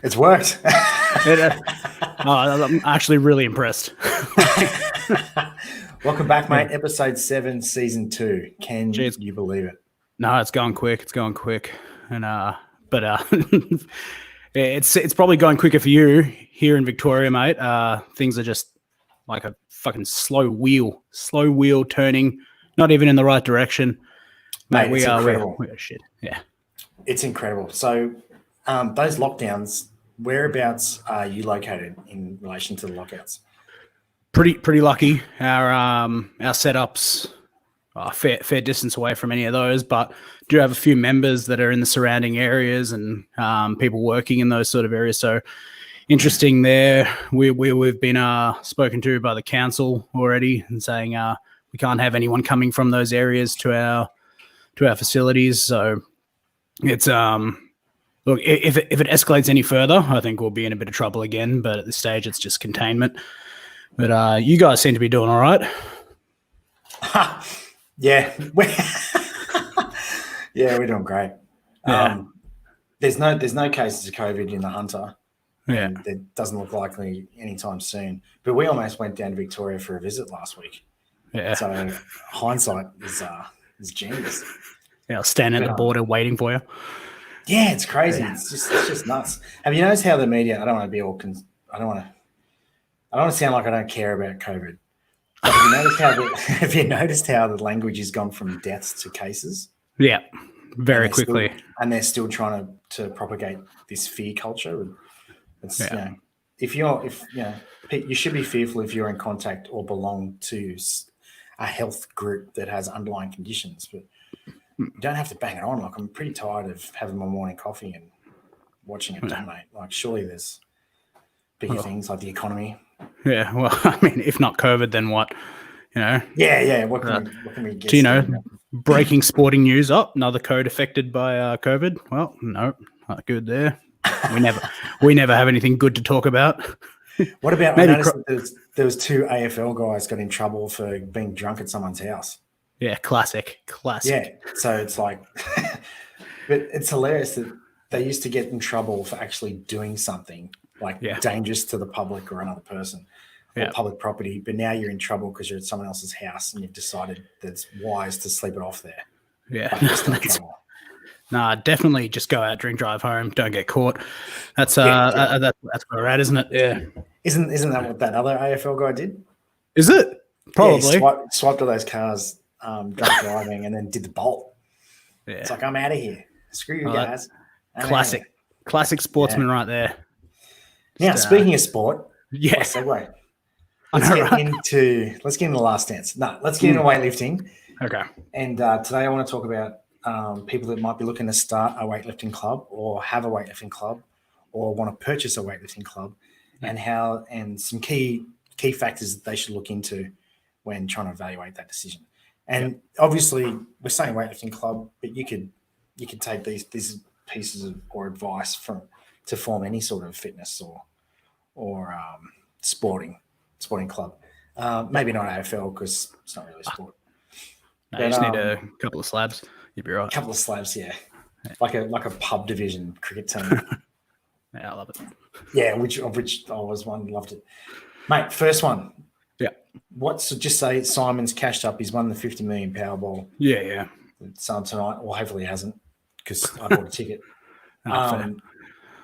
It's worked. I'm actually really impressed. Welcome back, mate. Episode 7, season 2. Can you believe it? No, it's going quick. It's going quick, and but it's probably going quicker for you here in Victoria, mate. Things are just like a fucking slow wheel turning, not even in the right direction. Mate, it's incredible. We are shit. Yeah, it's incredible. So, those lockdowns. Whereabouts are you located in relation to the lockouts? Pretty lucky. Our setups are fair distance away from any of those, but do have a few members that are in the surrounding areas and people working in those sort of areas. So interesting there. We've been spoken to by the council already and saying we can't have anyone coming from those areas to our facilities. So it's look, if it escalates any further, I think we'll be in a bit of trouble again. But at this stage, it's just containment. But you guys seem to be doing all right. Yeah. Yeah, we're doing great. Yeah. There's no cases of COVID in the Hunter. Yeah. It doesn't look likely anytime soon. But we almost went down to Victoria for a visit last week. Yeah. So hindsight is genius. Yeah, I'll stand at the border waiting for you. Yeah, it's crazy. Yeah. It's just nuts. Have you noticed how the media? I don't want to be all. I don't want to sound like I don't care about COVID. But have you noticed how the language has gone from deaths to cases? Yeah, very quickly. And they're still trying to propagate this fear culture. It's you should be fearful if you're in contact or belong to a health group that has underlying conditions, but you don't have to bang it on. Like, I'm pretty tired of having my morning coffee and watching it done, mate. Like, surely there's bigger things like the economy. Yeah, well, I mean, if not COVID, then what? You know? Yeah. What can we get? Do you know? Breaking sporting news up. Another code affected by COVID. Well, no, not good there. We never have anything good to talk about. What about? I noticed that there was 2 AFL guys got in trouble for being drunk at someone's house. Yeah, classic. Yeah, so it's like, but it's hilarious that they used to get in trouble for actually doing something like dangerous to the public or another person or public property, but now you're in trouble because you're at someone else's house and you've decided that it's wise to sleep it off there. Yeah, nah, definitely just go out, drink, drive home, don't get caught. That's that's where we're at, isn't it? Yeah. Isn't that what that other AFL guy did? Is it? Probably. Yeah, swiped all those cars. Drunk driving and then did the bolt. Yeah. It's like, I'm out of here. Screw you guys. Classic sportsman right there. Now, speaking of sport, yes. Segue. Let's get into the last dance. No, let's get into weightlifting. Okay. And today I want to talk about people that might be looking to start a weightlifting club or have a weightlifting club or want to purchase a weightlifting club and some key factors that they should look into when trying to evaluate that decision. And obviously, we're saying weightlifting club, but you could take these pieces or advice to form any sort of fitness or sporting club. Maybe not AFL because it's not really sport. No, you just need a couple of slabs. You'd be right. A couple of slabs, yeah. Like a pub division cricket team. Yeah, I love it. Yeah, which I was one, loved it. Mate, first one. Yeah. Just say Simon's cashed up. He's won the 50 million Powerball. Yeah. It's on tonight. Well, hopefully he hasn't because I bought a ticket.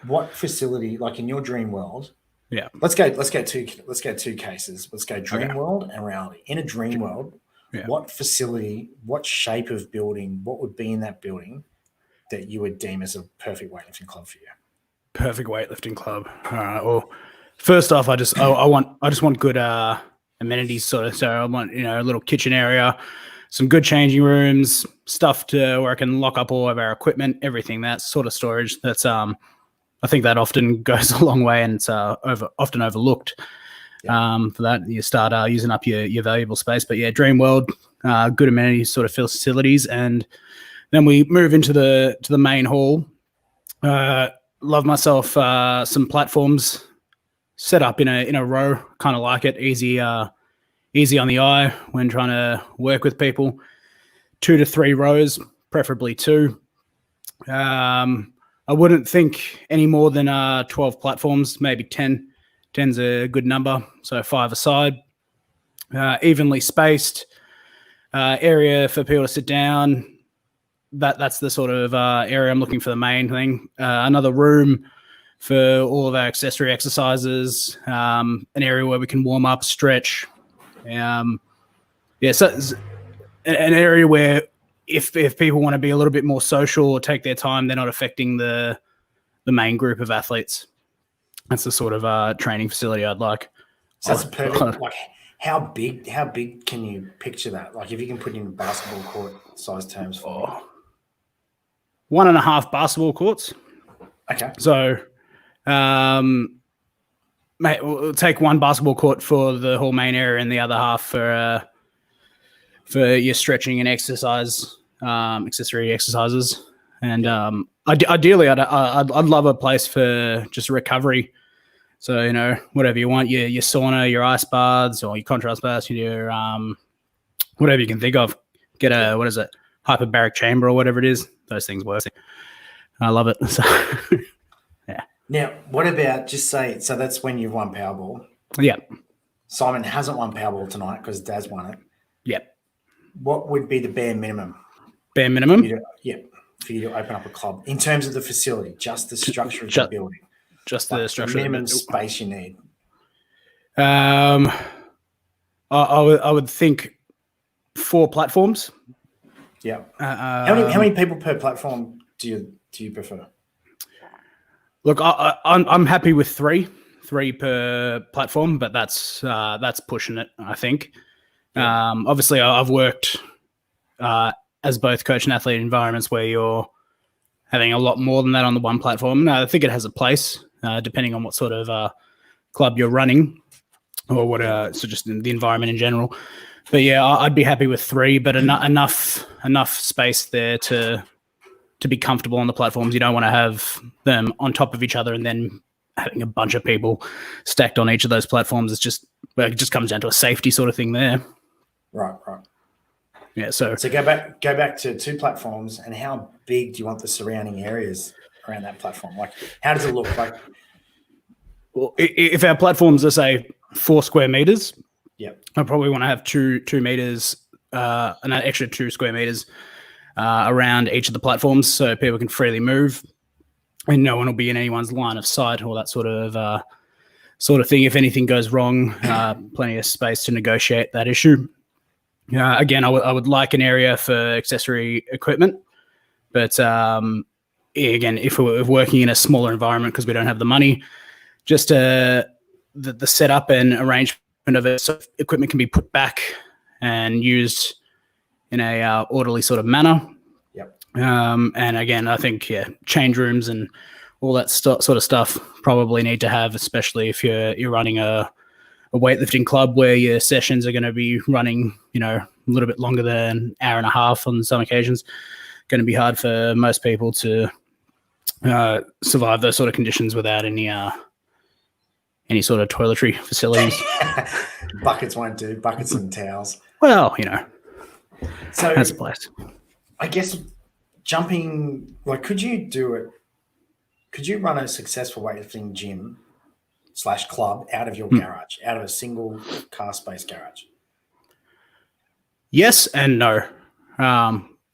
What facility, like in your dream world? Yeah. Let's go two cases. Let's go dream world and reality. In a dream world, what facility, what shape of building, what would be in that building that you would deem as a perfect weightlifting club for you? Perfect weightlifting club. All right. Well, first off, I just want good amenities, sort of. So I want a little kitchen area, some good changing rooms, stuff where I can lock up all of our equipment, everything, that sort of storage. That's I think that often goes a long way, and it's often overlooked. For that, you start using up your valuable space. But yeah, dream world, good amenities, sort of facilities, and then we move into the main hall. Love myself some platforms set up in a row, kind of like it, easy on the eye when trying to work with people. 2 to 3 rows, preferably 2. I wouldn't think any more than 12 platforms, maybe 10. 10's a good number, so 5 aside. Evenly spaced area for people to sit down. That's the sort of area I'm looking for, the main thing. Another room for all of our accessory exercises, an area where we can warm up, stretch. So it's an area where if people want to be a little bit more social or take their time, they're not affecting the main group of athletes. That's the sort of training facility I'd like. So that's perfect. Like, how big can you picture that? Like, if you can put it in basketball court size terms for me. 1.5 basketball courts. Okay. So, mate, we'll take one basketball court for the whole main area and the other half for your stretching and exercise, accessory exercises. And ideally, I'd love a place for just recovery. So, you know, whatever you want, your sauna, your ice baths, or your contrast baths, your whatever you can think of. Get a, what is it, hyperbaric chamber or whatever it is. Those things work. I love it. So, yeah. Now, what about just say, so that's when you've won Powerball. Yeah. Simon hasn't won Powerball tonight because Daz won it. Yep. What would be the bare minimum? Bare minimum? For you to open up a club in terms of the facility, just the structure of the building. Just the structure. The minimum space you need. I would think 4 platforms. Yeah. How many people per platform do you prefer? Look, I'm happy with 3 per platform, but that's pushing it, I think. Yeah. Obviously, I've worked as both coach and athlete environments where you're having a lot more than that on the one platform. No, I think it has a place, depending on what sort of club you're running or what. So just in the environment in general. But yeah, I'd be happy with 3, but enough space there to be comfortable on the platforms. You don't want to have them on top of each other and then having a bunch of people stacked on each of those platforms. It just comes down to a safety sort of thing there. Right. Yeah. So go back to 2 platforms, and how big do you want the surrounding areas around that platform? Like, how does it look like? Well, if our platforms are, say, 4 square meters, I probably want to have 2 meters, an extra 2 square meters around each of the platforms, so people can freely move, and no one will be in anyone's line of sight or that sort of thing. If anything goes wrong, plenty of space to negotiate that issue. Again, I would like an area for accessory equipment, but again, if we're working in a smaller environment because we don't have the money, just the setup and arrangement of it, so equipment can be put back and used in a orderly sort of manner. Yep. And again, I think change rooms and all that sort of stuff probably need to have, especially if you're running a weightlifting club where your sessions are going to be running, a little bit longer than an hour and a half on some occasions. Going to be hard for most people to survive those sort of conditions without any sort of toiletry facilities. Buckets won't do. Buckets and towels. Well, so that's a place. I guess jumping, like, could you do it? Could you run a successful weightlifting gym / club out of your garage, out of a single car space garage? Yes and no.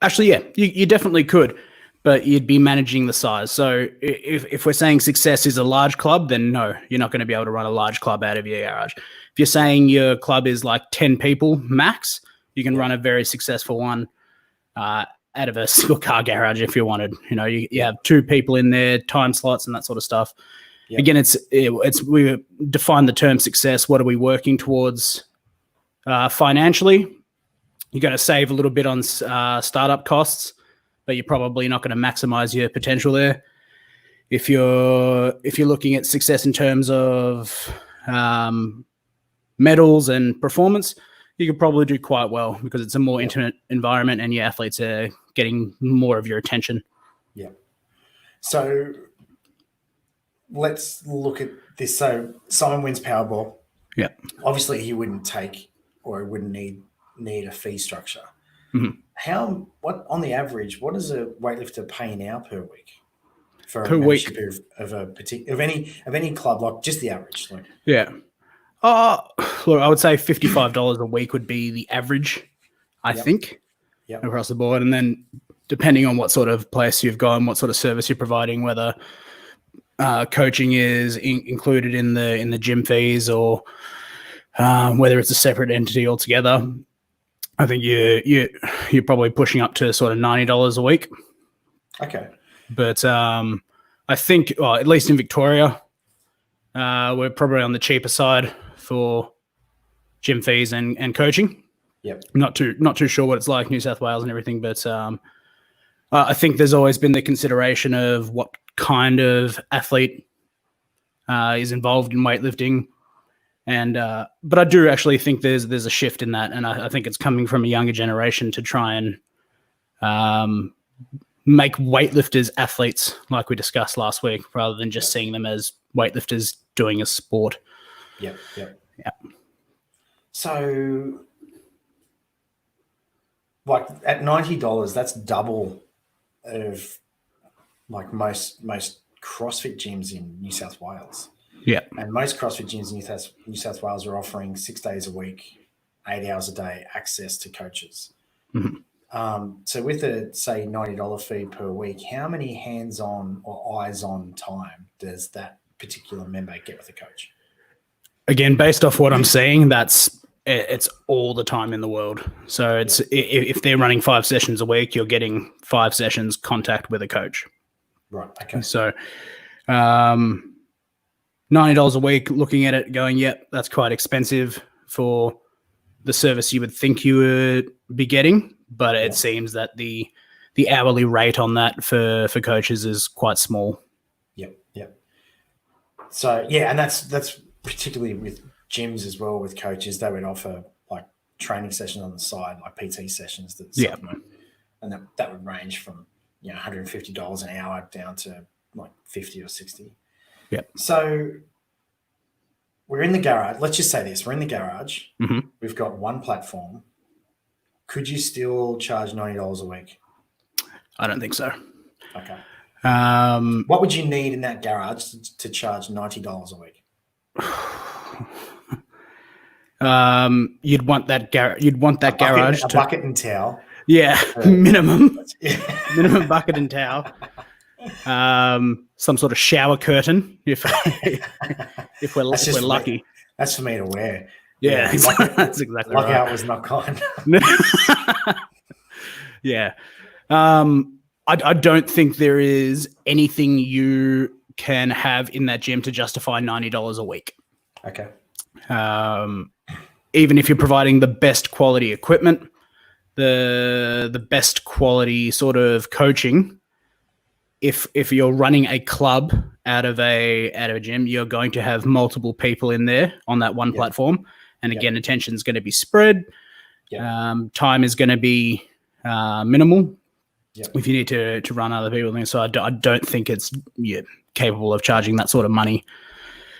Actually, yeah, you definitely could, but you'd be managing the size. So if we're saying success is a large club, then no, you're not going to be able to run a large club out of your garage. If you're saying your club is like 10 people max, you can run a very successful one out of a single car garage if you wanted. You have 2 people in there, time slots and that sort of stuff. Yep. Again, it's we define the term success. What are we working towards financially? You're going to save a little bit on startup costs, but you're probably not going to maximize your potential there. If you're looking at success in terms of medals and performance, you could probably do quite well because it's a more intimate environment and your athletes are getting more of your attention. Yeah. So let's look at this. So Simon wins Powerball. Yeah. Obviously, he wouldn't take or he wouldn't need a fee structure. Mm-hmm. On the average, what does a weightlifter pay now per week? for Per a week. membership of a particular of any club, like just the average? Like, Yeah. Look, I would say $55 a week would be the average, I think, across the board. And then depending on what sort of place you've got and what sort of service you're providing, whether coaching is included in the gym fees or whether it's a separate entity altogether, I think you're probably pushing up to sort of $90 a week. Okay. But I think, well, at least in Victoria, we're probably on the cheaper side for gym fees and coaching. Yep. Not too sure what it's like in New South Wales and everything, but I think there's always been the consideration of what kind of athlete is involved in weightlifting, and but I do actually think there's a shift in that, and I think it's coming from a younger generation to try and make weightlifters athletes, like we discussed last week, rather than just seeing them as weightlifters doing a sport. Yep. Yeah. So, like at $90, that's double of like most CrossFit gyms in New South Wales. Yeah. And most CrossFit gyms in New South Wales are offering 6 days a week, 8 hours a day access to coaches. Mm-hmm. So with a, say, $90 fee per week, how many hands-on or eyes-on time does that particular member get with a coach? Again, based off what I'm seeing, it's all the time in the world. So it's if they're running 5 sessions a week, you're getting 5 sessions contact with a coach. Right. Okay. So $90 a week, looking at it going, yep, that's quite expensive for the service you would think you would be getting. But it seems that the hourly rate on that for coaches is quite small. Yep. So yeah, and that's particularly with gyms as well. With coaches, they would offer like training sessions on the side, like PT sessions that supplement, and that would range from $150 an hour down to like 50 or 60. Yeah. So we're in the garage. Let's just say this: we're in the garage. Mm-hmm. We've got one platform. Could you still charge $90 a week? I don't think so. Okay. What would you need in that garage to charge $90 a week? You'd want that garage. A bucket and towel. Yeah, minimum bucket and towel. Some sort of shower curtain if we're lucky. That's for me to wear. Yeah, that's exactly right. Lockout was not kind. Yeah. I don't think there is anything you can have in that gym to justify $90 a week. Okay. Even if you're providing the best quality equipment, the best quality sort of coaching, if you're running a club out of a gym, you're going to have multiple people in there on that one platform. And again, attention's going to be spread. Time is going to be minimal. If you need to run other people, so I don't think it's capable of charging that sort of money.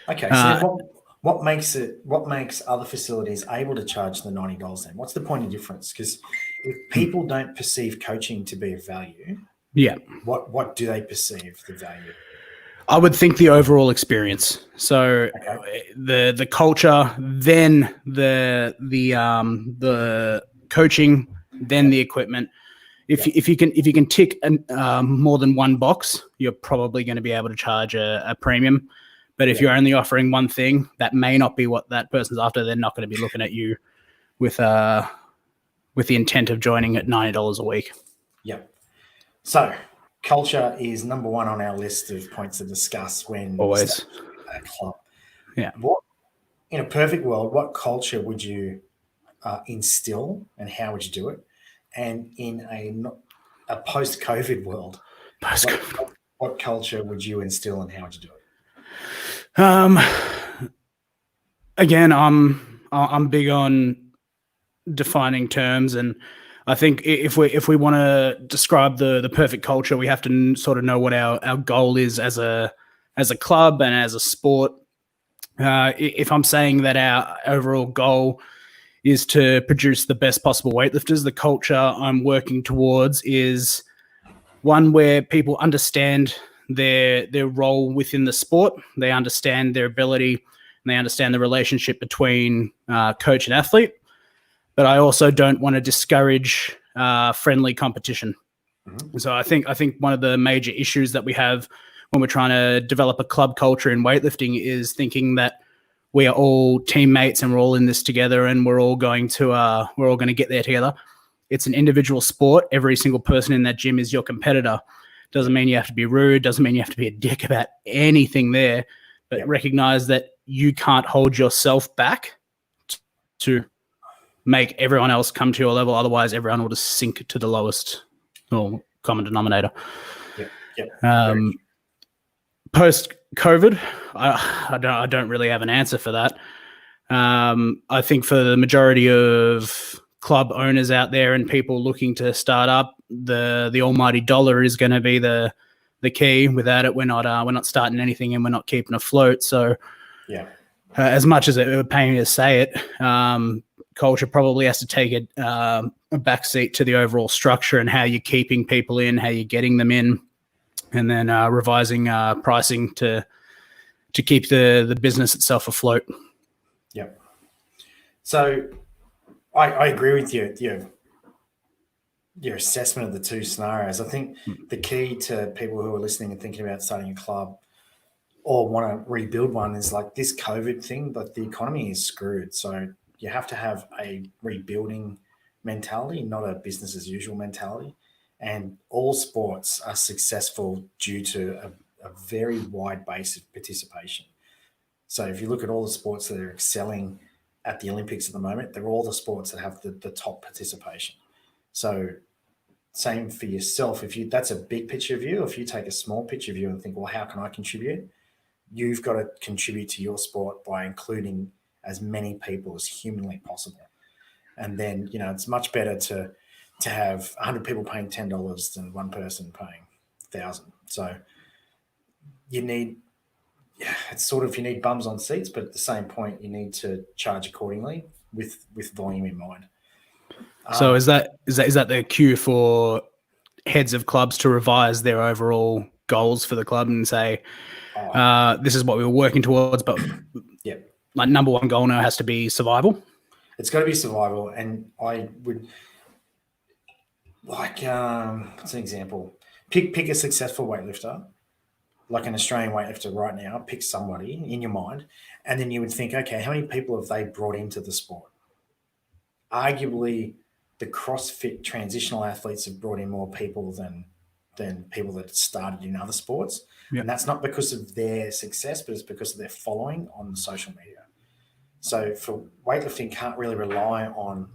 Okay, so what makes other facilities able to charge the $90 then? What's the point of difference? Because if people don't perceive coaching to be of value, what do they perceive the value? I would think the overall experience. So the culture, then the coaching, then the equipment. If you can tick more than one box, you're probably going to be able to charge a premium. But if you're only offering one thing, that may not be what that person's after. They're not going to be looking at you with the intent of joining at $90 a week. Yeah. So culture is number one on our list of points to discuss when always a club. Yeah. In a perfect world, what culture would you instill, and how would you do it? And in a post-COVID world, what culture would you instill, and how would you do it? Again, I'm big on defining terms, and I think if we want to describe the perfect culture, we have to sort of know what our goal is as a club and as a sport. If I'm saying that our overall goal is to produce the best possible weightlifters, the culture I'm working towards is one where people understand their role within the sport. They understand their ability, and they understand the relationship between coach and athlete. But I also don't want to discourage friendly competition. Mm-hmm. So I think one of the major issues that we have when we're trying to develop a club culture in weightlifting is thinking that we are all teammates and we're all in this together and we're all going to get there together. It's an individual sport. Every single person in that gym is your competitor. Doesn't mean you have to be rude. Doesn't mean you have to be a dick about anything there. But recognize that you can't hold yourself back to make everyone else come to your level. Otherwise, everyone will just sink to the lowest common denominator. Post-COVID, I don't really have an answer for that. I think for the majority of club owners out there and people looking to start up, the almighty dollar is going to be the key. Without it, we're not starting anything and we're not keeping afloat. So, as much as it would pain me to say it, culture probably has to take a backseat to the overall structure and how you're keeping people in, how you're getting them in, and then revising pricing to keep the business itself afloat. Yeah. So I agree with your assessment of the two scenarios. I think the key to people who are listening and thinking about starting a club or want to rebuild one is like this COVID thing, but the economy is screwed. So you have to have a rebuilding mentality, not a business as usual mentality. And all sports are successful due to a very wide base of participation. So if you look at all the sports that are excelling at the Olympics at the moment, they're all the sports that have the top participation. So same for yourself. That's a big picture view. If you take a small picture view and think, well, how can I contribute? You've got to contribute to your sport by including as many people as humanly possible. And then, it's much better to have 100 people paying $10 than one person paying 1,000. So you need bums on seats, but at the same point, you need to charge accordingly with volume in mind. So is that the cue for heads of clubs to revise their overall goals for the club and say, this is what we were working towards, but my number one goal now has to be survival? It's got to be survival. And I would what's an example? Pick a successful weightlifter, like an Australian weightlifter right now. Pick somebody in your mind, and then you would think, okay, how many people have they brought into the sport? Arguably, the CrossFit transitional athletes have brought in more people than people that started in other sports. Yep. And that's not because of their success, but it's because of their following on social media. So for weightlifting, can't really rely on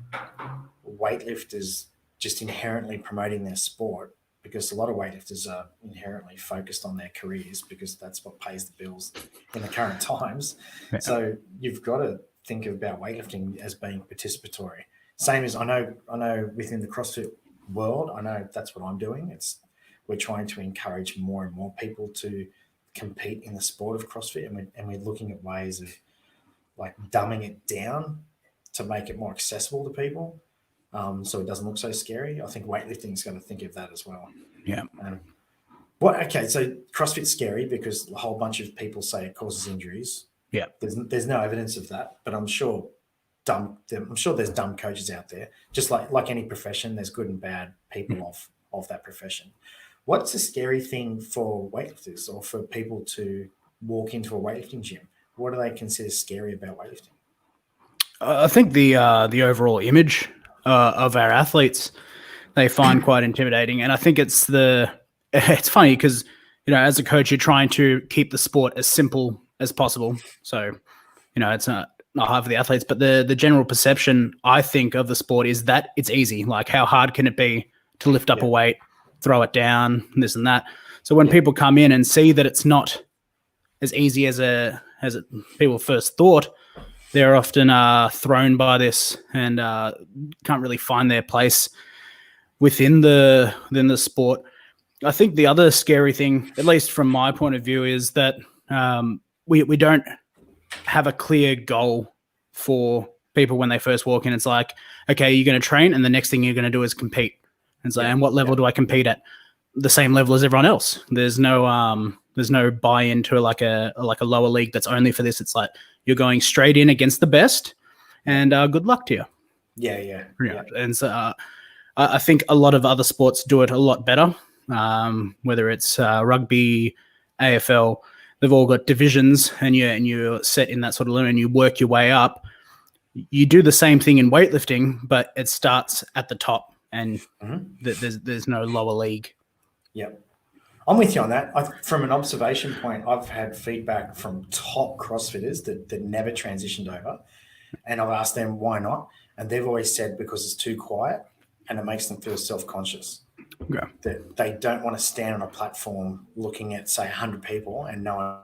weightlifters just inherently promoting their sport, because a lot of weightlifters are inherently focused on their careers because that's what pays the bills in the current times. Yeah. So you've got to think about weightlifting as being participatory. Same as I know within the CrossFit world, I know that's what I'm doing. We're trying to encourage more and more people to compete in the sport of CrossFit, and we're looking at ways of like dumbing it down to make it more accessible to people. So it doesn't look so scary. I think weightlifting is going to think of that as well. Yeah. So CrossFit's scary because a whole bunch of people say it causes injuries. Yeah. There's no evidence of that, but I'm sure there's dumb coaches out there. Just like any profession, there's good and bad people of that profession. What's a scary thing for weightlifters or for people to walk into a weightlifting gym? What do they consider scary about weightlifting? I think the overall image of our athletes they find quite intimidating, and I think it's funny because as a coach you're trying to keep the sport as simple as possible. So it's not hard for the athletes, but the general perception I think of the sport is that it's easy. Like, how hard can it be to lift up a weight, throw it down, this and that? So when people come in and see that it's not as easy as people first thought, they're often thrown by this and can't really find their place within the sport. I think the other scary thing, at least from my point of view, is that we don't have a clear goal for people when they first walk in. It's like, okay, you're going to train, and the next thing you're going to do is compete. And so, and what level do I compete at? the same level as everyone else. There's no buy-in to like a lower league that's only for this. It's like you're going straight in against the best, and good luck to you. Yeah. And so I think a lot of other sports do it a lot better. Whether it's rugby, AFL, they've all got divisions, and you're set in that sort of limit, and you work your way up. You do the same thing in weightlifting, but it starts at the top, and there's no lower league. Yep. I'm with you on that. From an observation point, I've had feedback from top CrossFitters that never transitioned over, and I've asked them why not, and they've always said because it's too quiet and it makes them feel self-conscious. Yeah. That they don't want to stand on a platform looking at, say, 100 people and no one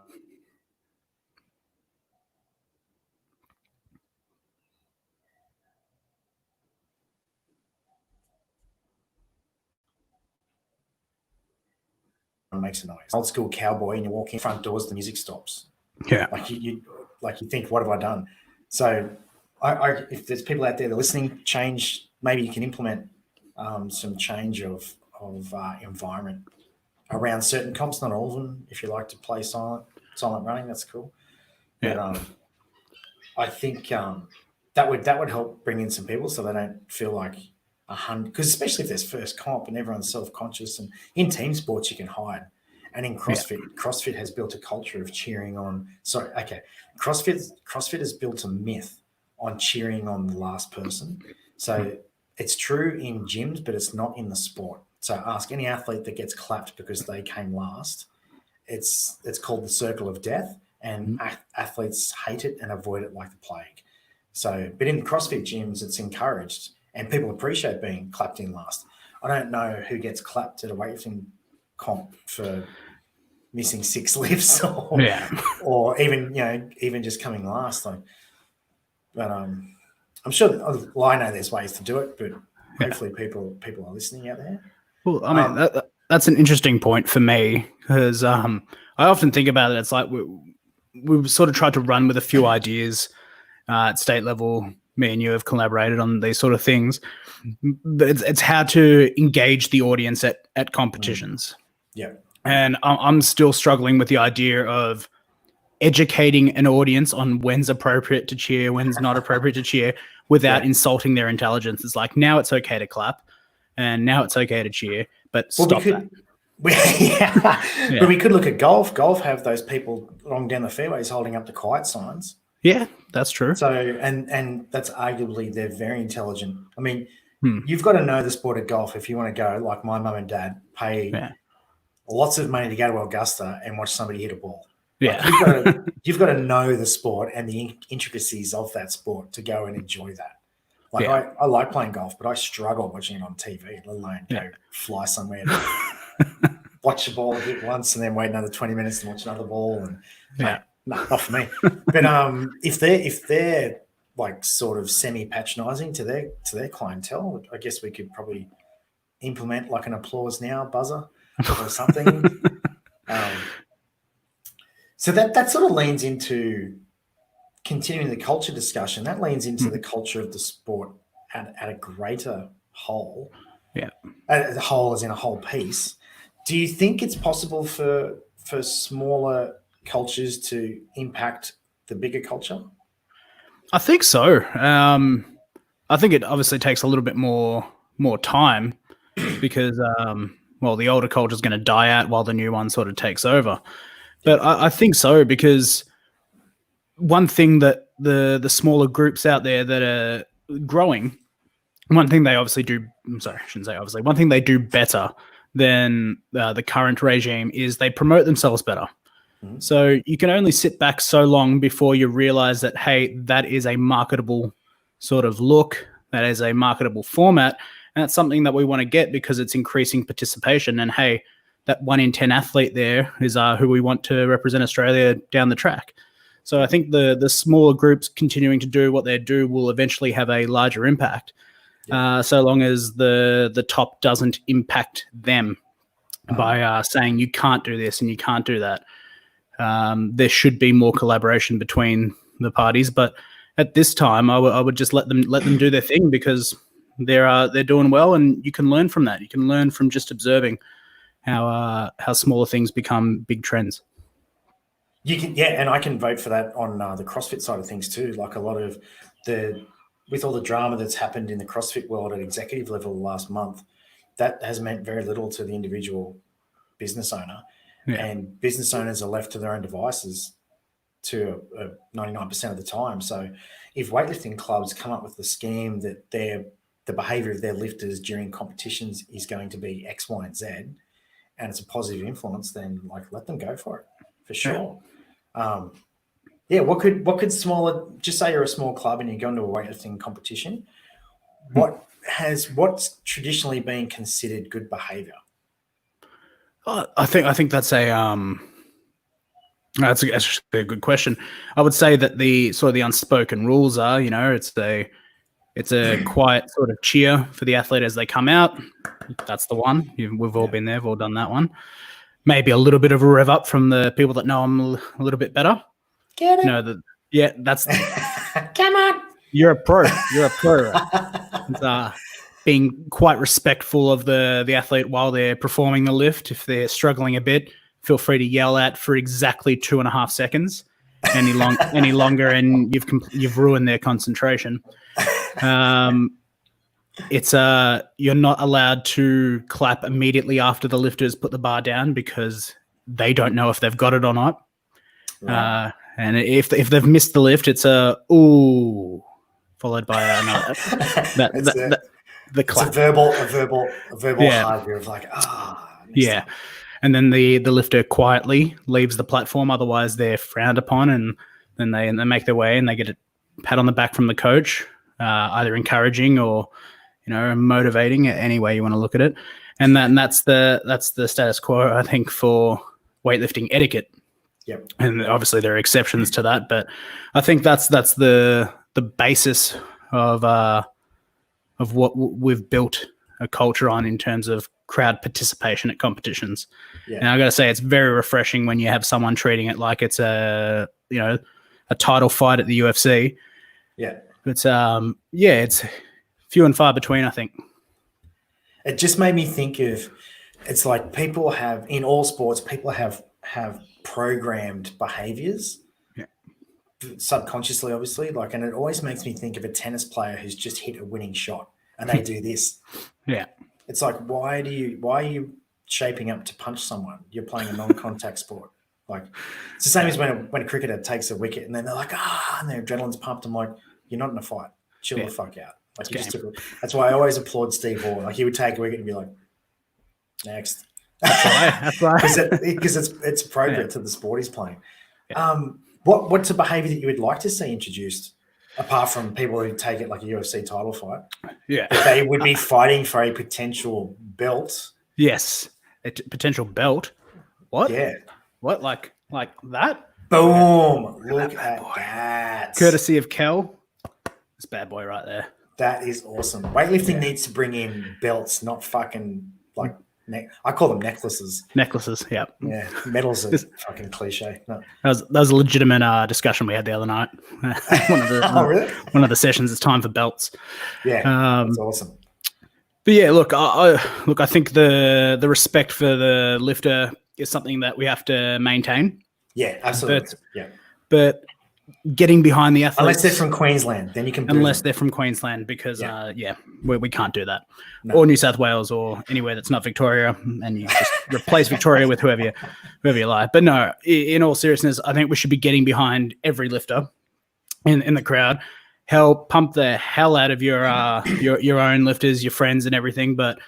makes a noise. Old school cowboy, and you walk in front doors, the music stops. Yeah. Like you think, what have I done? So if there's people out there that are listening, change. Maybe you can implement some change of environment around certain comps, not all of them. If you like to play silent running, that's cool. Yeah. But I think that would help bring in some people so they don't feel like 100. Because especially if there's first comp and everyone's self-conscious, and in team sports you can hide. And in CrossFit has built a culture of cheering on. CrossFit has built a myth on cheering on the last person. So it's true in gyms, but it's not in the sport. So ask any athlete that gets clapped because they came last. It's called the circle of death, and athletes hate it and avoid it like the plague. So, but in CrossFit gyms, it's encouraged, and people appreciate being clapped in last. I don't know who gets clapped at a weightlifting comp for missing 6 lifts or even just coming last. But I'm sure I know there's ways to do it, but hopefully people are listening out there. Well, I mean, that's an interesting point for me, because I often think about it. It's like we've sort of tried to run with a few ideas at state level. Me and you have collaborated on these sort of things, but it's how to engage the audience at competitions. Yeah. And I'm still struggling with the idea of educating an audience on when's appropriate to cheer, when's not appropriate to cheer, without insulting their intelligence. It's like, now it's okay to clap, and now it's okay to cheer, but stop that. But we could look at golf. Golf have those people along down the fairways holding up the quiet signs. Yeah, that's true. So, and that's arguably, they're very intelligent. I mean, you've got to know the sport of golf if you want to go, like my mum and dad, pay lots of money to go to Augusta and watch somebody hit a ball. Yeah. Like you've got to know the sport and the intricacies of that sport to go and enjoy that. Like I like playing golf, but I struggle watching it on TV, let alone go fly somewhere to watch the ball hit once and then wait another 20 minutes to watch another ball. And no, not for me. But if they're like sort of semi-patronizing to their clientele, I guess we could probably implement like an applause now buzzer or something. So that sort of leans into continuing the culture discussion. That leans into the culture of the sport at a greater whole. Yeah. At a whole as in a whole piece. Do you think it's possible for smaller cultures to impact the bigger culture? I think so. I think it obviously takes a little bit more time because, the older culture is going to die out while the new one sort of takes over. But I think so, because one thing that the smaller groups out there that are growing, one thing they obviously do, one thing they do better than the current regime is they promote themselves better. Mm-hmm. So you can only sit back so long before you realize that, hey, that is a marketable sort of look, that is a marketable format, and that's something that we want to get because it's increasing participation. And hey, that 1 in 10 athlete there is who we want to represent Australia down the track. So I think the smaller groups continuing to do what they do will eventually have a larger impact, so long as the top doesn't impact them by saying you can't do this and you can't do that. There should be more collaboration between the parties, but at this time, I would just let them do their thing, because they're doing well, and you can learn from that. You can learn from just observing how smaller things become big trends. You can, yeah, and I can vote for that on the CrossFit side of things too. Like a lot of with all the drama that's happened in the CrossFit world at executive level the last month, that has meant very little to the individual business owner. Yeah. And business owners are left to their own devices to 99% of the time. So if weightlifting clubs come up with the scheme that the behavior of their lifters during competitions is going to be X, Y, and Z, and it's a positive influence, then like let them go for it for sure. What could smaller, just say you're a small club and you go into a weightlifting competition, what's traditionally been considered good behavior? I think that's that's actually a good question. I would say that the sort of the unspoken rules are, it's a quiet sort of cheer for the athlete as they come out. That's the one. We've all been there. We've all done that one. Maybe a little bit of a rev up from the people that know I'm a little bit better. Get it? That's come on. You're a pro. You're a pro. It's, being quite respectful of the athlete while they're performing the lift. If they're struggling a bit, feel free to yell at for exactly 2.5 seconds. Any longer, and you've ruined their concentration. It's you're not allowed to clap immediately after the lifters put the bar down because they don't know if they've got it or not. Right. And if they've missed the lift, it's a ooh, followed by another. The clap. It's a verbal hug of like, yeah. And then the lifter quietly leaves the platform. Otherwise, they're frowned upon, and then they make their way and they get a pat on the back from the coach, either encouraging or motivating, any way you want to look at it. And that's the status quo, I think, for weightlifting etiquette. Yep. And obviously there are exceptions to that, but I think that's the basis of what we've built a culture on in terms of crowd participation at competitions. Yeah. And I got to say, it's very refreshing when you have someone treating it like it's a title fight at the UFC. Yeah. But it's few and far between, I think. It just made me think of, it's like people have, in all sports, people have programmed behaviors. Yeah. Subconsciously, obviously, and it always makes me think of a tennis player who's just hit a winning shot and they do this. Yeah. It's like, why are you shaping up to punch someone? You're playing a non-contact sport. Like, it's the same as when a cricketer takes a wicket and then they're like, and their adrenaline's pumped. I'm like, you're not in a fight. Chill the fuck out. Like, you just that's why I always applaud Steve Hall. Like, he would take a wicket and be like, next. That's right. Because it's appropriate to the sport he's playing. Yeah. What's a behavior that you would like to see introduced, apart from people who take it like a UFC title fight? Yeah. If they would be fighting for a potential belt. Yes. A potential belt. What? Yeah. What? Like that? Boom. Look at that. Courtesy of Kel. This bad boy right there. That is awesome. Weightlifting needs to bring in belts, not fucking like I call them necklaces. Necklaces, yeah. Yeah, medals are fucking cliche. No. That was a legitimate discussion we had the other night. Really? One of the sessions. It's time for belts. Yeah, that's awesome. But yeah, look, I think the respect for the lifter is something that we have to maintain. Yeah, absolutely. But getting behind the athletes, unless they're from Queensland, then you can. Unless they're from Queensland, because we can't do that, or New South Wales, or anywhere that's not Victoria, and you just replace Victoria with whoever you like. But no, in all seriousness, I think we should be getting behind every lifter in the crowd. Help pump the hell out of your own lifters, your friends, and everything, but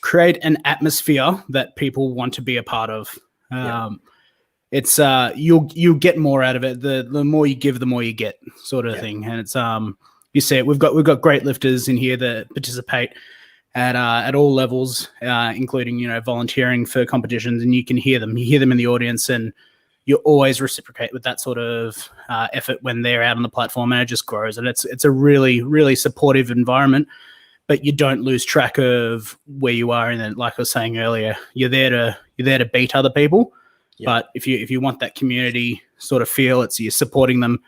create an atmosphere that people want to be a part of. It's you'll get more out of it. The more you give, the more you get, sort of thing. And it's you see it. We've got great lifters in here that participate at all levels, including volunteering for competitions, and you can hear them. You hear them in the audience, and you always reciprocate with that sort of effort when they're out on the platform, and it just grows. And it's a really, really supportive environment. But you don't lose track of where you are, and like I was saying earlier, you're there to beat other people. Yeah. But if you want that community sort of feel, you're supporting them,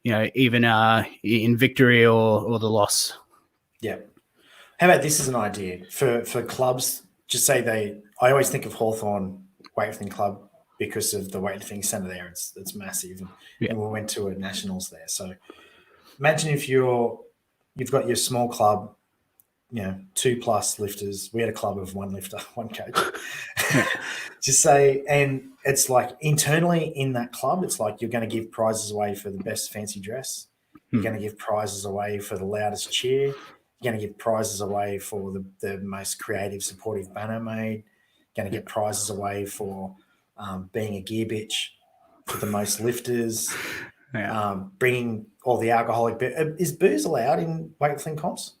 even in victory or the loss. Yeah. How about this as an idea for clubs just say I always think of Hawthorn Weightlifting Club because of the weightlifting centre there. It's massive, and we went to a nationals there. So imagine if you've got your small club, 2+ lifters. We had a club of 1 lifter, 1 coach. Just say, and it's like internally in that club, it's like you're going to give prizes away for the best fancy dress. You're going to give prizes away for the loudest cheer. You're going to give prizes away for the most creative, supportive banner made. You're going to get prizes away for being a gear bitch for the most lifters. Bringing all the alcoholic. Is booze allowed in weightlifting comps?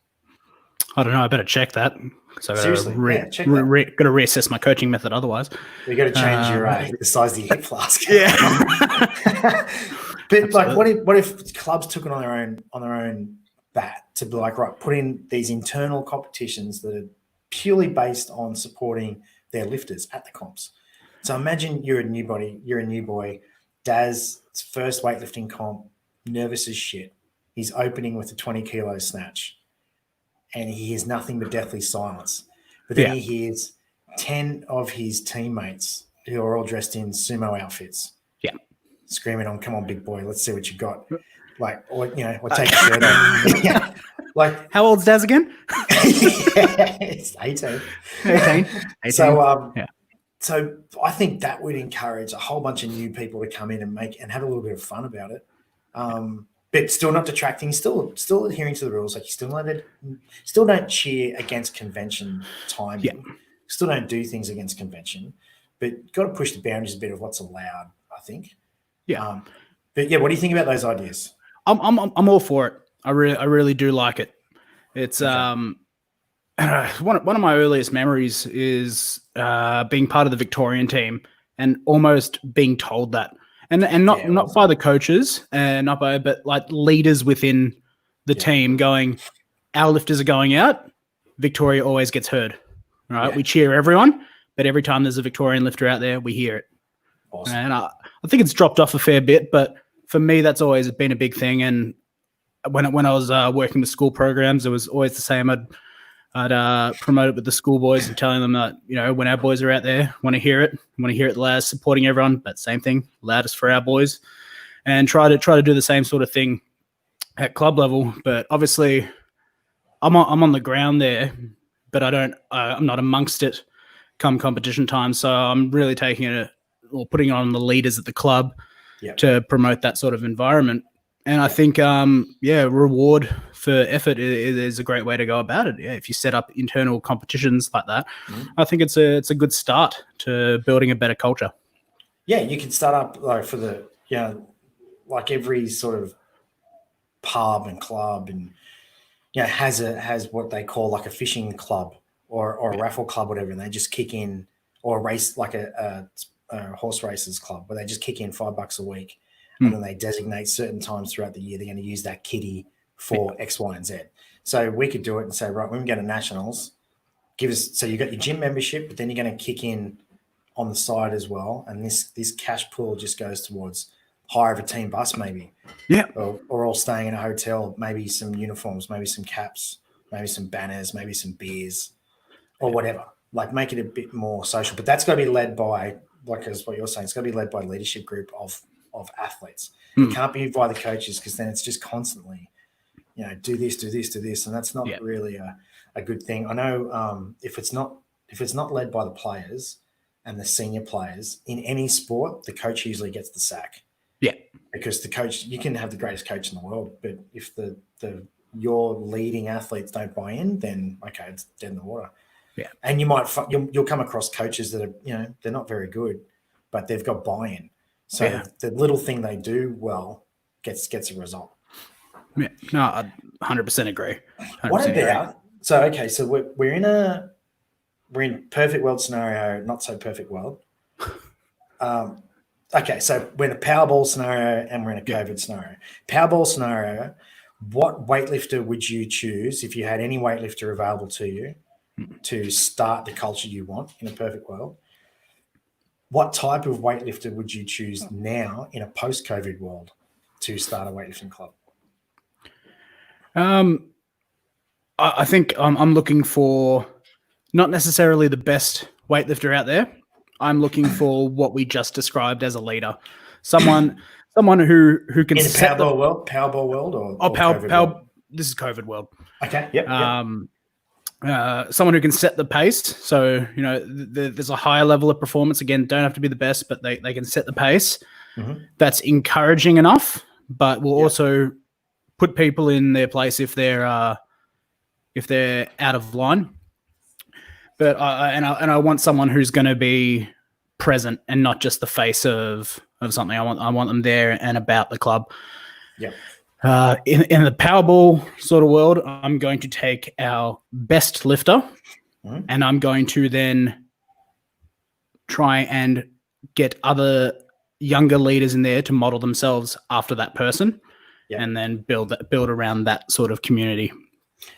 I don't know. I better check that. So Seriously, check that. Got to reassess my coaching method. Otherwise, we got to change the size of your hip flask. Yeah. But like, what if clubs took it on their own bat to be like, right, put in these internal competitions that are purely based on supporting their lifters at the comps. So imagine you're a new boy, Daz's first weightlifting comp, nervous as shit. He's opening with a 20 kilo snatch. And he hears nothing but deathly silence. But then he hears 10 of his teammates who are all dressed in sumo outfits. Yeah. Screaming on, come on, big boy, let's see what you got. Like, or take your shirt off. Yeah. Like, how old's Daz again? It's 18. 18. So I think that would encourage a whole bunch of new people to come in and have a little bit of fun about it. But still not detracting, still adhering to the rules. Like, you still don't cheer against convention timing. Yeah. Still don't do things against convention, but you've got to push the boundaries a bit of what's allowed, I think. Yeah. But yeah, what do you think about those ideas? I'm all for it. I really do like it. It's one of my earliest memories is being part of the Victorian team and almost being told that. And not by the coaches and but like leaders within the team going, our lifters are going out, Victoria always gets heard. Right? Yeah. We cheer everyone, but every time there's a Victorian lifter out there, we hear it. Awesome. And I think it's dropped off a fair bit, but for me, that's always been a big thing. And when I was working with school programs, it was always the same. I'd promote it with the schoolboys and telling them that, when our boys are out there, want to hear it loud, supporting everyone, but same thing, loudest for our boys, and try to do the same sort of thing at club level. But obviously I'm on the ground there, but I'm not amongst it come competition time. So I'm really taking it or putting it on the leaders at the club to promote that sort of environment. And I think, reward for effort is a great way to go about it. Yeah, if you set up internal competitions like that, I think it's a good start to building a better culture. Yeah, you can start up like for the like every sort of pub and club and has what they call like a fishing club or a raffle club, whatever, and they just kick in, or a race like a horse races club where they just kick in $5 a week. And then they designate certain times throughout the year they're going to use that kitty for X, Y, and Z. So we could do it and say, right, when we go to nationals, so you've got your gym membership, but then you're going to kick in on the side as well. And this cash pool just goes towards hire of a team bus maybe. Yeah. Or all staying in a hotel, maybe some uniforms, maybe some caps, maybe some banners, maybe some beers or whatever. Like make it a bit more social. But that's got to be led by, like as what you're saying, it's got to be led by a leadership group of athletes. It can't be by the coaches because then it's just constantly, do this, do this, do this. And that's not really a good thing. I know if it's not led by the players and the senior players in any sport, the coach usually gets the sack. Yeah. Because the coach, you can have the greatest coach in the world, but if your leading athletes don't buy in, then okay, it's dead in the water. Yeah. And you'll come across coaches that are, they're not very good, but they've got buy-in. So the little thing they do well gets a result. Yeah, no, I 100% agree. 100% what about so we're in perfect world scenario, not so perfect world. Okay, so we're in a Powerball scenario and we're in a COVID scenario. Powerball scenario, what weightlifter would you choose if you had any weightlifter available to you to start the culture you want in a perfect world? What type of weightlifter would you choose now in a post-COVID world to start a weightlifting club? I think I'm looking for not necessarily the best weightlifter out there. I'm looking for what we just described as a leader, someone who can In the set the Powerball world, or COVID power. world? This is COVID world. Okay. Yep. Someone who can set the pace. So, there's a higher level of performance. Again, don't have to be the best, but they can set the pace. Mm-hmm. That's encouraging enough, but will also put people in their place if they're out of line. But I want someone who's going to be present and not just the face of something. I want them there and about the club. Yeah. In the Powerball sort of world, I'm going to take our best lifter, and I'm going to then try and get other younger leaders in there to model themselves after that person, and then build around that sort of community.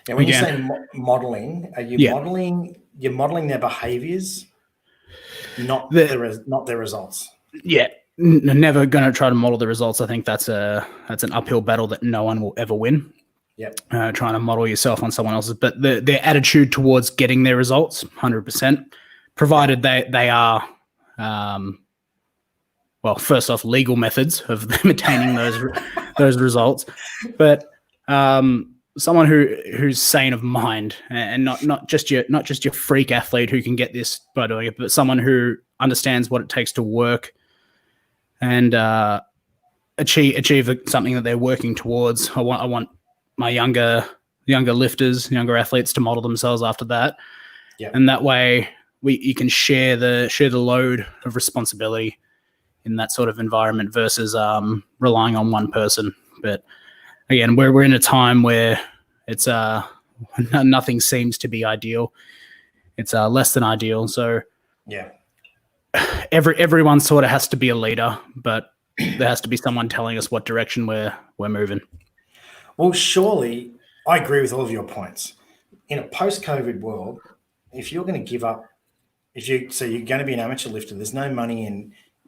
Now, when you say modeling, are you modeling? You're modeling their behaviors, not their results. Yeah, never going to try to model the results. I think that's an uphill battle that no one will ever win. Yep. Trying to model yourself on someone else's, but their attitude towards getting their results, 100%, provided they are, first off, legal methods of them attaining those results, but someone who's sane of mind and not just your freak athlete who can get this by doing it, but someone who understands what it takes to work and achieve something that they're working towards. I want my younger lifters, younger athletes to model themselves after that, and that way you can share the load of responsibility in that sort of environment versus relying on one person. But again, we're in a time where it's nothing seems to be ideal. It's less than ideal. So everyone sort of has to be a leader, but there has to be someone telling us what direction we're moving. Well, surely I agree with all of your points. In a post-COVID world, if you're going to give up, you're going to be an amateur lifter, there's no money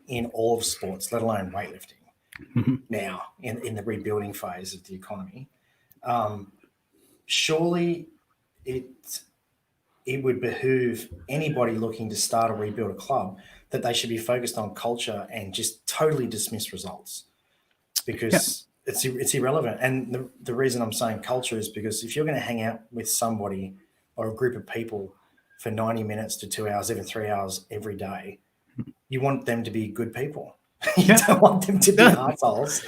in all of sports, let alone weightlifting. Now in the rebuilding phase of the economy, surely it would behoove anybody looking to start or rebuild a club that they should be focused on culture and just totally dismiss results, because it's irrelevant. And the reason I'm saying culture is because if you're going to hang out with somebody or a group of people for 90 minutes to 2 hours, every 3 hours every day, you want them to be good people. You don't want them to be assholes.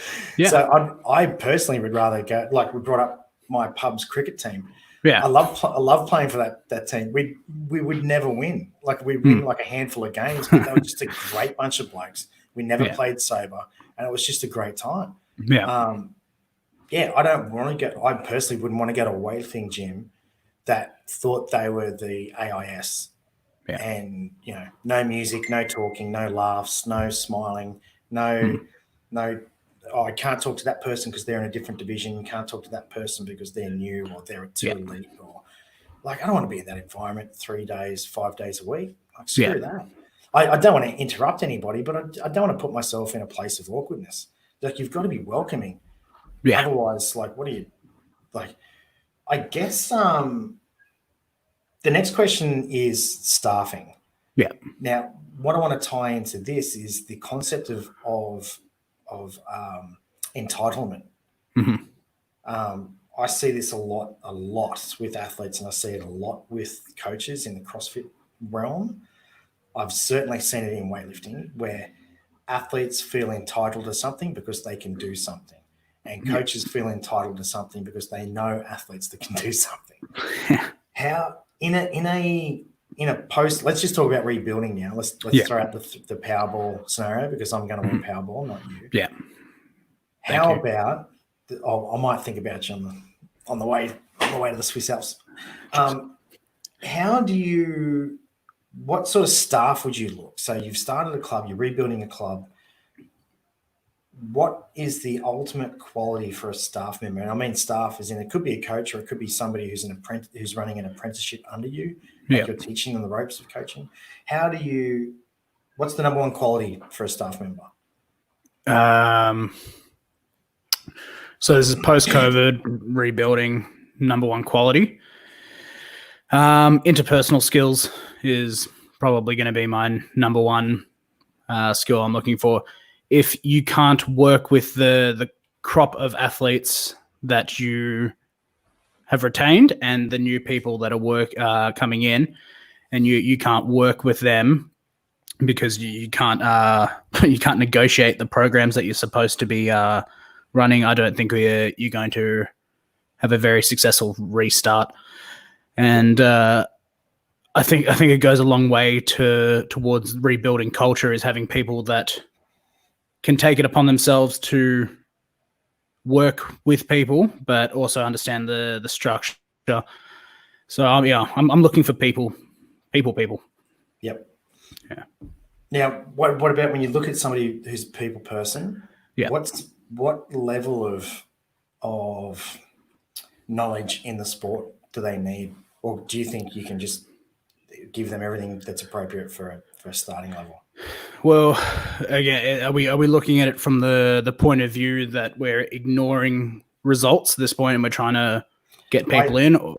So I personally would rather go, like we brought up my pub's cricket team. I love playing for that team. We would never win. Like we win like a handful of games, but they were just a great bunch of blokes. We never played sober, and it was just a great time. I don't want to go. I personally wouldn't want to go to a weightlifting gym that thought they were the AIS. And no music, no talking, no laughs, no smiling, no. Oh, I can't talk to that person because they're in a different division. You can't talk to that person because they're new or they're too elite. Or like, I don't want to be in that environment 3 days, 5 days a week. Like, screw that. I don't want to interrupt anybody, but I don't want to put myself in a place of awkwardness. Like, you've got to be welcoming. Otherwise, like, what are you like? I guess the next question is staffing. Now, what I want to tie into this is the concept of entitlement. I see this a lot with athletes, and I see it a lot with coaches in the CrossFit realm. I've certainly seen it in weightlifting where athletes feel entitled to something because they can do something, and coaches feel entitled to something because they know athletes that can do something. How in a post, let's just talk about rebuilding now. Let's throw out the Powerball scenario, because I'm going to win Powerball, not you. How about? I might think about you on the way to the Swiss Alps. What sort of staff would you look? So you've started a club, you're rebuilding a club. What is the ultimate quality for a staff member? And I mean staff as in it could be a coach, or it could be somebody who's running an apprenticeship under you, like you're teaching them the ropes of coaching. What's the number one quality for a staff member? So this is post-COVID rebuilding, number one quality. Interpersonal skills is probably going to be my number one skill I'm looking for. If you can't work with the crop of athletes that you have retained and the new people that are coming in, and you can't work with them because you can't you can't negotiate the programs that you're supposed to be running, I don't think you're going to have a very successful restart. And I think it goes a long way towards rebuilding culture, is having people that can take it upon themselves to work with people, but also understand the structure. So I'm looking for people. Yep. Yeah. Now, what about when you look at somebody who's a people person? Yeah. What level of knowledge in the sport do they need, or do you think you can just give them everything that's appropriate for a starting level? Well, again, are we looking at it from the point of view that we're ignoring results at this point and we're trying to get people in?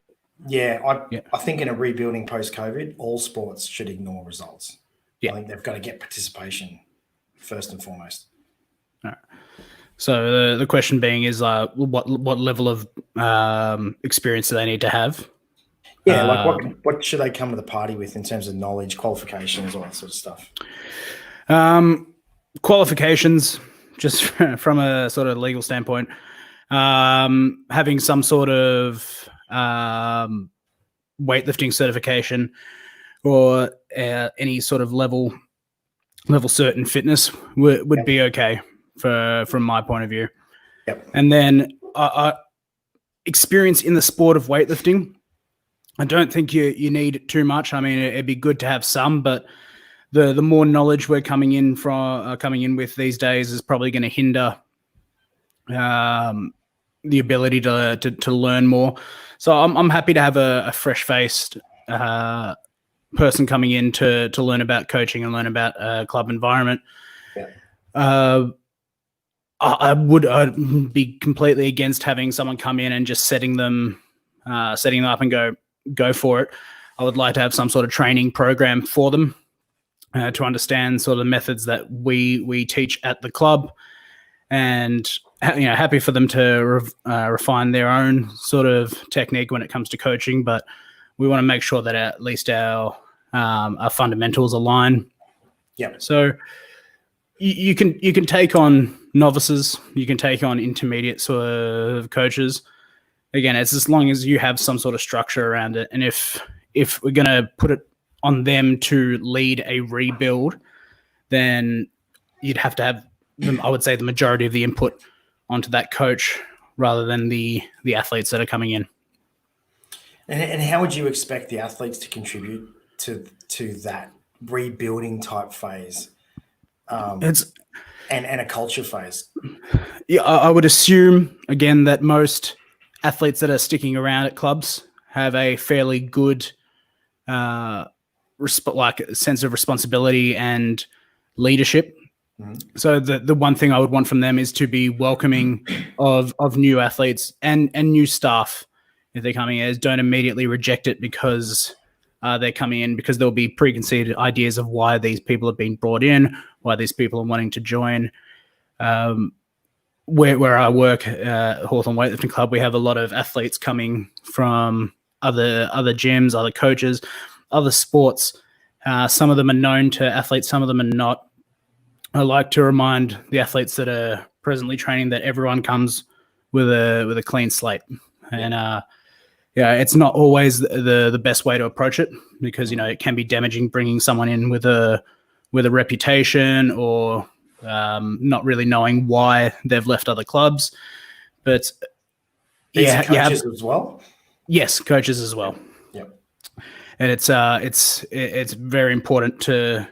I think in a rebuilding post-COVID, all sports should ignore results. Yeah. I think they've got to get participation first and foremost. All right. So the question being is, what level of experience do they need to have? Yeah, what should they come to the party with in terms of knowledge, qualifications, all that sort of stuff? Qualifications, just from a sort of legal standpoint, having some sort of weightlifting certification or any sort of level certain fitness would be okay from my point of view. Yep. And then experience in the sport of weightlifting, I don't think you need too much. I mean, it'd be good to have some, but the more knowledge we're coming in with these days is probably going to hinder the ability to learn more. So I'm happy to have a fresh-faced person coming in to learn about coaching and learn about club environment. Yeah. I'd be completely against having someone come in and just setting them up and go for it. I would like to have some sort of training program for them to understand sort of the methods that we teach at the club, and happy for them to refine their own sort of technique when it comes to coaching. But we want to make sure that at least our fundamentals align. Yeah. So you can take on novices, you can take on intermediate sort of coaches. Again, it's as long as you have some sort of structure around it. And if we're going to put it on them to lead a rebuild, then you'd have to have, I would say, the majority of the input onto that coach rather than the athletes that are coming in. And how would you expect the athletes to contribute to that rebuilding type phase? And a culture phase. Yeah, I would assume again that most athletes that are sticking around at clubs have a fairly good sense of responsibility and leadership. Mm-hmm. So the one thing I would want from them is to be welcoming of new athletes and new staff if they're coming in. Don't immediately reject it because they're coming in, because there'll be preconceived ideas of why these people have been brought in, why these people are wanting to join. Where I work at Hawthorn Weightlifting Club, we have a lot of athletes coming from other gyms, other coaches, other sports. Some of them are known to athletes, some of them are not. I like to remind the athletes that are presently training that everyone comes with a clean slate. And it's not always the best way to approach it, because it can be damaging bringing someone in with a reputation or not really knowing why they've left other clubs. But coaches as well. Yes, coaches as well. Yeah, and it's very important to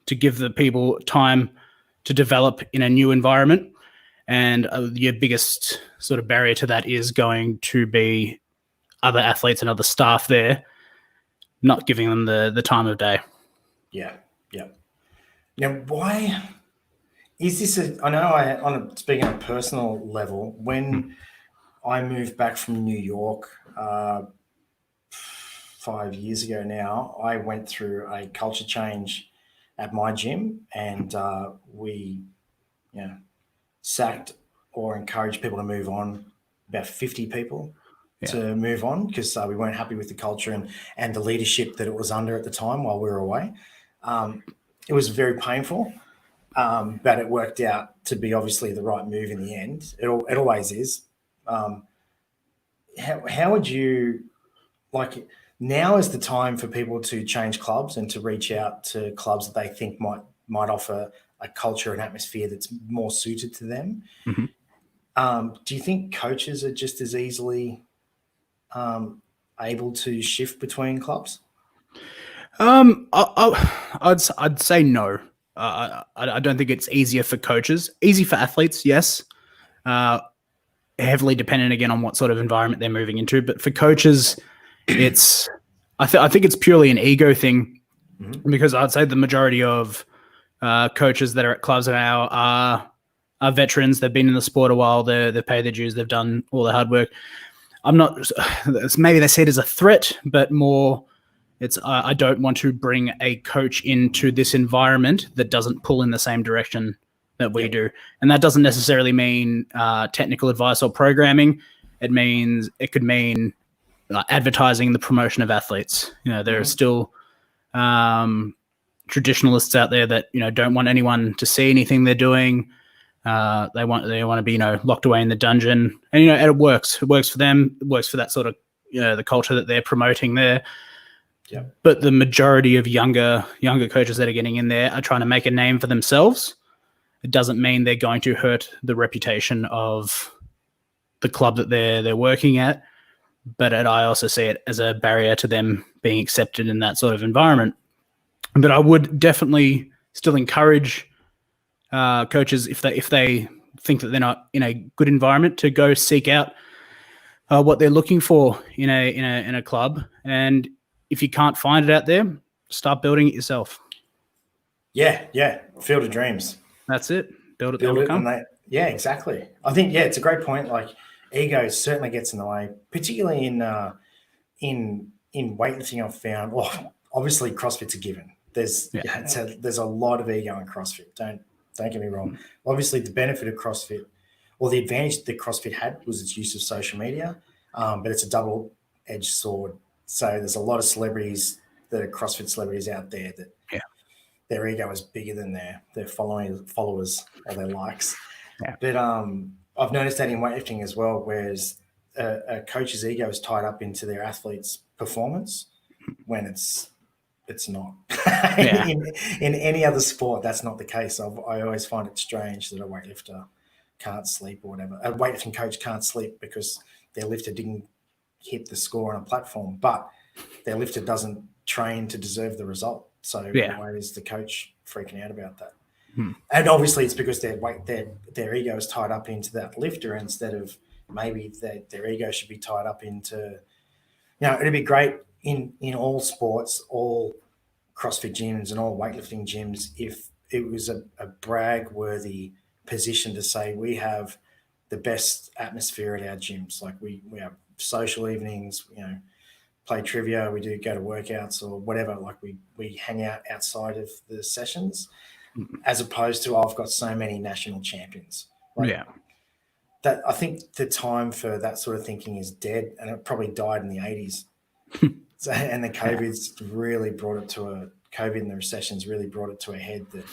give the people time to develop in a new environment. And your biggest sort of barrier to that is going to be other athletes and other staff there not giving them the time of day. Yeah. Now, why is this? I know speaking on a personal level, when I moved back from New York 5 5 years ago now, I went through a culture change at my gym, and we, sacked or encouraged people to move on. About 50 people to move on because we weren't happy with the culture and the leadership that it was under at the time while we were away. It was very painful, but it worked out to be obviously the right move in the end. It always is. How would you now is the time for people to change clubs and to reach out to clubs that they think might offer a culture and atmosphere that's more suited to them. Mm-hmm. Do you think coaches are just as easily able to shift between clubs? I'd say no. I don't think it's easier for coaches. Easy for athletes, yes. Heavily dependent again on what sort of environment they're moving into. But for coaches, it's I think it's purely an ego thing, because I'd say the majority of coaches that are at clubs now are veterans. They've been in the sport a while. They've paid their dues. They've done all the hard work. I'm not. Maybe they see it as a threat, but more. It's I don't want to bring a coach into this environment that doesn't pull in the same direction that we do. And that doesn't necessarily mean technical advice or programming. It could mean advertising, the promotion of athletes. There are still traditionalists out there that don't want anyone to see anything they're doing. They want to be locked away in the dungeon, and and it works. It works for them. It works for that sort of the culture that they're promoting there. Yeah. But the majority of younger coaches that are getting in there are trying to make a name for themselves. It doesn't mean they're going to hurt the reputation of the club that they're working at. But I also see it as a barrier to them being accepted in that sort of environment. But I would definitely still encourage coaches, if they think that they're not in a good environment, to go seek out what they're looking for in a club. And if you can't find it out there, start building it yourself. Yeah. Field of dreams. That's it. Build it. Yeah, exactly. I think it's a great point. Like, ego certainly gets in the way, particularly in weightlifting. I've found. Well, obviously CrossFit's a given. There's a lot of ego in CrossFit. Don't get me wrong. Obviously, the benefit of CrossFit, or the advantage that CrossFit had, was its use of social media. But it's a double-edged sword. So there's a lot of celebrities that are CrossFit celebrities out there that their ego is bigger than their followers or their likes. Yeah. But I've noticed that in weightlifting as well, whereas a coach's ego is tied up into their athlete's performance when it's not. In any other sport, that's not the case. I always find it strange that a weightlifter can't sleep or whatever. A weightlifting coach can't sleep because their lifter didn't hit the score on a platform, but their lifter doesn't train to deserve the result. So why is the coach freaking out about that? And obviously it's because their ego is tied up into that lifter, instead of maybe their ego should be tied up into, it'd be great in all sports, all CrossFit gyms and all weightlifting gyms, if it was a brag-worthy position to say we have the best atmosphere at our gyms. Like we have social evenings, play trivia, we do go to workouts or whatever. Like we hang out outside of the sessions, as opposed to I've got so many national champions. That I think the time for that sort of thinking is dead, and it probably died in the 80s. So, and the COVID and the recessions really brought it to a head that,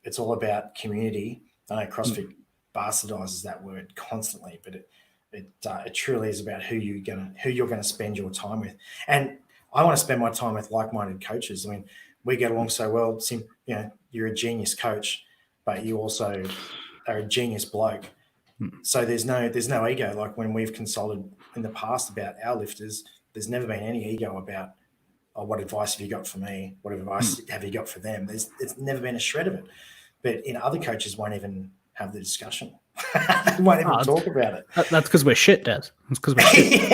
it's all about community. I know CrossFit bastardizes that word constantly, but it truly is about who you're gonna spend your time with. And I want to spend my time with like-minded coaches. I mean, we get along so well. You're a genius coach, but you also are a genius bloke. So there's no ego. Like when we've consulted in the past about our lifters, there's never been any ego about, what advice have you got for me? What advice have you got for them? There's never been a shred of it. But other coaches won't even have the discussion. They won't even talk about it. That's because we're shit, Daz. That's because we're shit.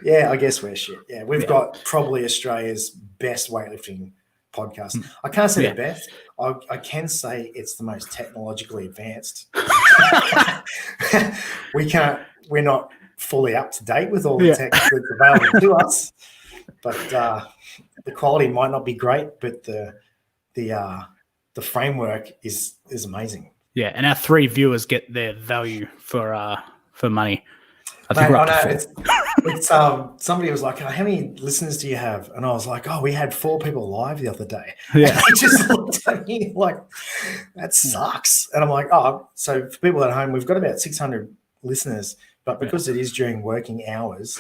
Yeah, I guess we're shit. Yeah, we've got probably Australia's best weightlifting podcast. I can't say the best. I can say it's the most technologically advanced. We're not fully up to date with all the tech that's available to us. but the quality might not be great, but the framework is amazing. Yeah, and our 3 viewers get their value for money. I think Mate, we're up I to know 4. it's somebody was like, "Oh, how many listeners do you have?" And I was like, "Oh, we had 4 people live the other day." Yeah. And he just looked at me like, "That sucks." And I'm like, "Oh, so for people at home, we've got about 600 listeners, but because it is during working hours,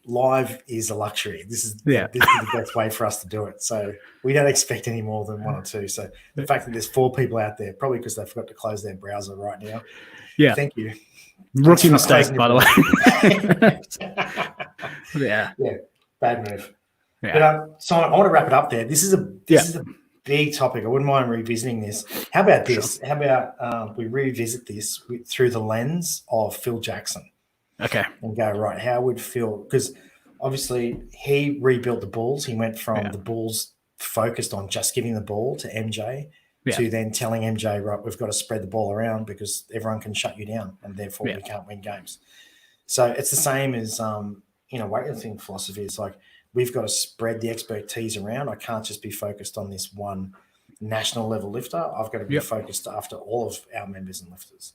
live is a luxury. This is the best way for us to do it. So we don't expect any more than 1 or 2. So the fact that there's 4 people out there, probably because they forgot to close their browser right now. Yeah. Thank you. Rookie mistake, by the way. Yeah, bad move. Yeah. But Simon, I want to wrap it up there. This is a big topic. I wouldn't mind revisiting this. How about this? Sure. How about we revisit this through the lens of Phil Jackson? Okay. And go, right, how would Phil, because obviously he rebuilt the Bulls. He went from the Bulls focused on just giving the ball to MJ to then telling MJ, right, we've got to spread the ball around because everyone can shut you down and therefore we can't win games. So it's the same as, weightlifting philosophy. It's like we've got to spread the expertise around. I can't just be focused on this one national level lifter. I've got to be focused after all of our members and lifters.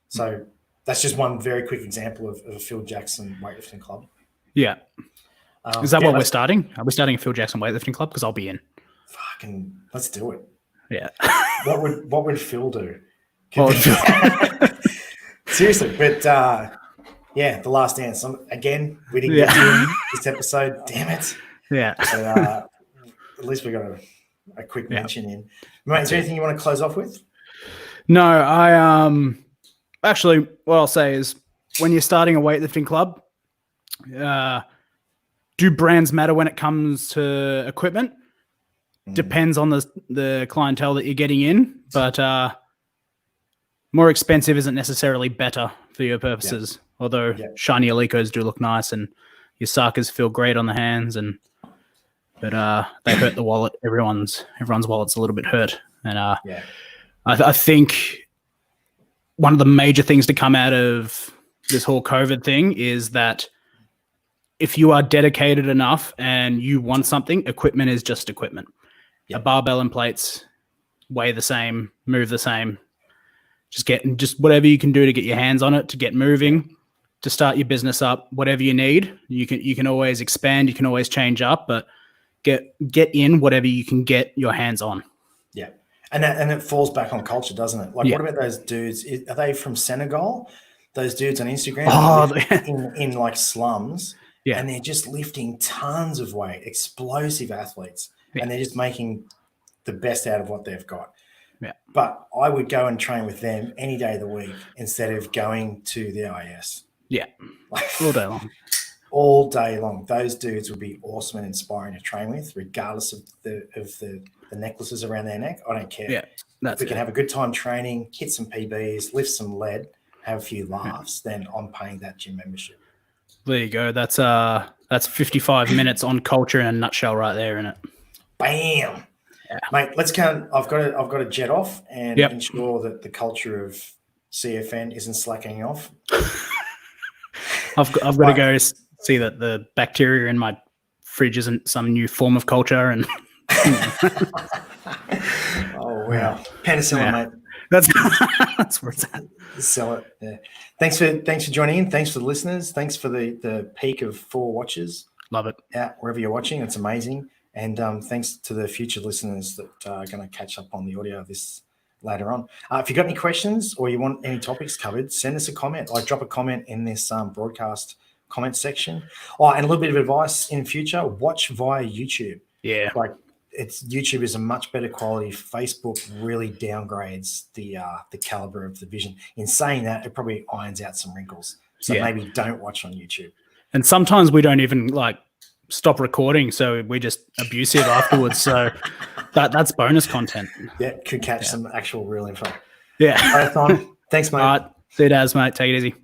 So that's just one very quick example of a Phil Jackson weightlifting club. Yeah. Is that what we're starting? Are we starting a Phil Jackson weightlifting club? Because I'll be in. Fucking, let's do it. Yeah. What would Phil do? Seriously, but the Last Dance. Again, we didn't get to this episode. Damn it. Yeah. So at least we got a quick mention in. Mate, is there anything you want to close off with? No, I actually, what I'll say is when you're starting a weightlifting club, do brands matter when it comes to equipment? Depends on the clientele that you're getting in, but more expensive isn't necessarily better for your purposes. Although shiny Alicos do look nice and your Sakas feel great on the hands, but they hurt the wallet. Everyone's wallet's a little bit hurt, and I think one of the major things to come out of this whole COVID thing is that if you are dedicated enough and you want something, equipment is just equipment. A barbell and plates weigh the same, move the same. Just whatever you can do to get your hands on it, to get moving, to start your business up, whatever you need. You can always expand, you can always change up, but get in whatever you can get your hands on. Yeah. And it falls back on culture, doesn't it? Like, what about those dudes? Are they from Senegal? Those dudes on Instagram in like slums, and they're just lifting tons of weight, explosive athletes, and they're just making the best out of what they've got. Yeah. But I would go and train with them any day of the week instead of going to the IS. Yeah, all day long. All day long. Those dudes would be awesome and inspiring to train with, regardless of the necklaces around their neck. I don't care. Yeah, if we can have a good time training, hit some PBs, lift some lead, have a few laughs, then I'm paying that gym membership. There you go. That's 55 minutes on culture in a nutshell right there, isn't it? Bam. Yeah. Mate, let's count. I've got to jet off and ensure that the culture of CFN isn't slacking off. I've got to go see that the bacteria in my fridge isn't some new form of culture. And oh wow, penicillin, mate. That's where it's at. Sell it. Yeah. Thanks for joining in. Thanks for the listeners. Thanks for the peak of 4 watches. Love it. Yeah, wherever you're watching, it's amazing. And thanks to the future listeners that are going to catch up on the audio of this later on. If you've got any questions or you want any topics covered, send us a comment. Drop a comment in this broadcast comment section. And a little bit of advice in future, watch via YouTube. Yeah. YouTube is a much better quality. Facebook really downgrades the caliber of the vision. In saying that, it probably irons out some wrinkles. So maybe don't watch on YouTube. And sometimes we don't even stop recording, so we're just abusive afterwards. So that's bonus content. Yeah, could catch some actual real info. Yeah. All right, Simon. Thanks, mate. All right. See you, Daz, mate. Take it easy.